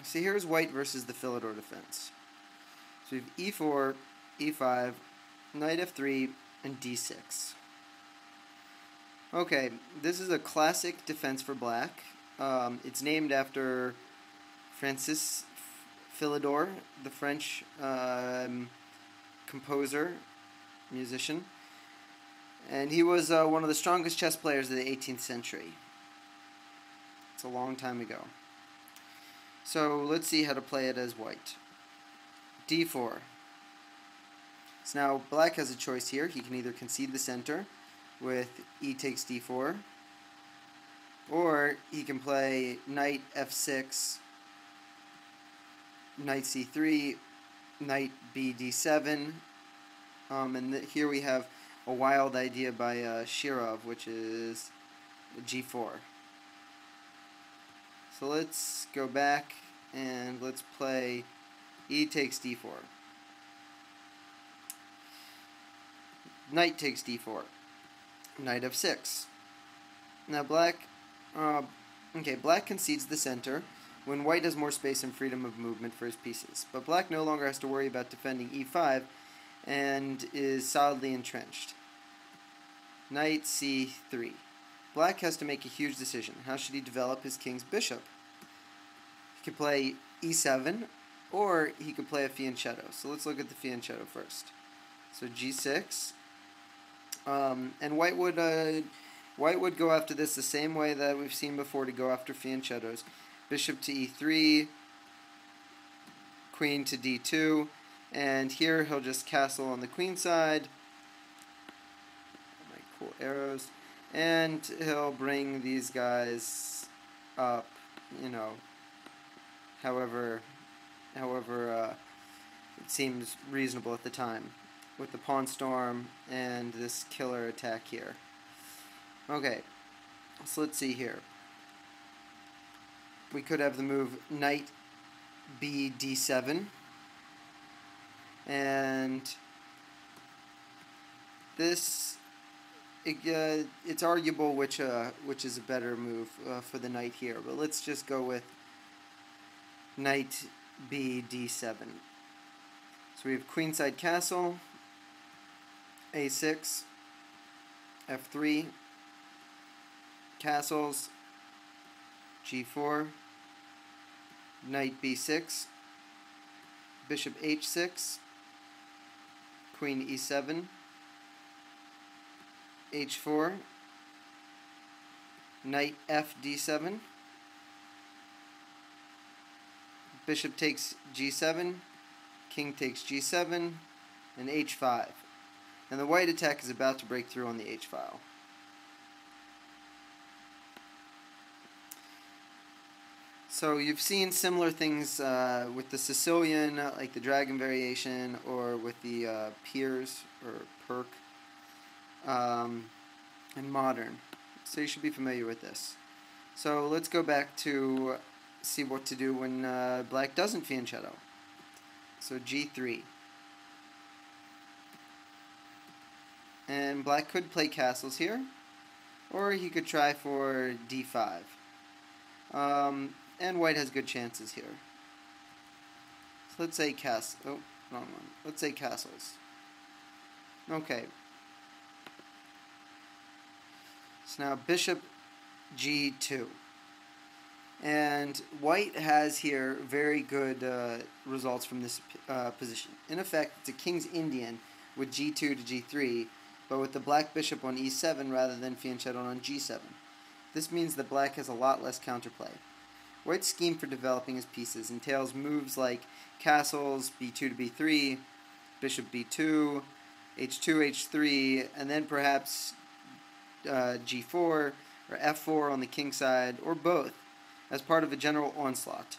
So here's white versus the Philidor defense. So we have e4, e5, knight f3, and d6. Okay, this is a classic defense for black. It's named after Francis Philidor, the French composer, musician. And he was one of the strongest chess players of the 18th century. It's a long time ago. So let's see how to play it as white. d4. So now black has a choice here. He can either concede the center with e takes d4, or he can play knight f6, knight c3, knight b d7, and here we have a wild idea by Shirov, which is g4. So let's go back and let's play e takes d4. Knight takes d4. Knight f6. Now black concedes the center when white has more space and freedom of movement for his pieces. But black no longer has to worry about defending e5 and is solidly entrenched. Knight c3. Black has to make a huge decision. How should he develop his king's bishop? He could play e7, or he could play a fianchetto. So let's look at the fianchetto first. So g6, and white would go after this the same way that we've seen before to go after fianchettos. Bishop to e3, queen to d2, and here he'll just castle on the queen side. My cool arrows. And he'll bring these guys up, however it seems reasonable at the time, with the pawn storm and this killer attack here. Okay, so let's see here. We could have the move knight b d7, and this it's arguable which is a better move for the knight here, but let's just go with knight b d7. So we have queenside castle, a6, f3, castles, g4, knight b6, bishop h6, queen e7, h4, knight f d7, bishop takes g7, king takes g7, and h5. And the white attack is about to break through on the h-file. So you've seen similar things with the Sicilian, like the dragon variation, or with the Piers, or Perk, and modern. So you should be familiar with this. So let's go back to see what to do when black doesn't fianchetto. So g3. And black could play castles here, or he could try for d5. And white has good chances here. So let's say wrong one. Let's say castles. Okay. So now bishop g2. And white has here very good results from this position. In effect, it's a king's Indian with g2 to g3, but with the black bishop on e7 rather than fianchetto on g7. This means that black has a lot less counterplay. White's scheme for developing his pieces entails moves like castles, b2 to b3, bishop b2, h2, h3, and then perhaps g4 or f4 on the king side, or both, as part of a general onslaught.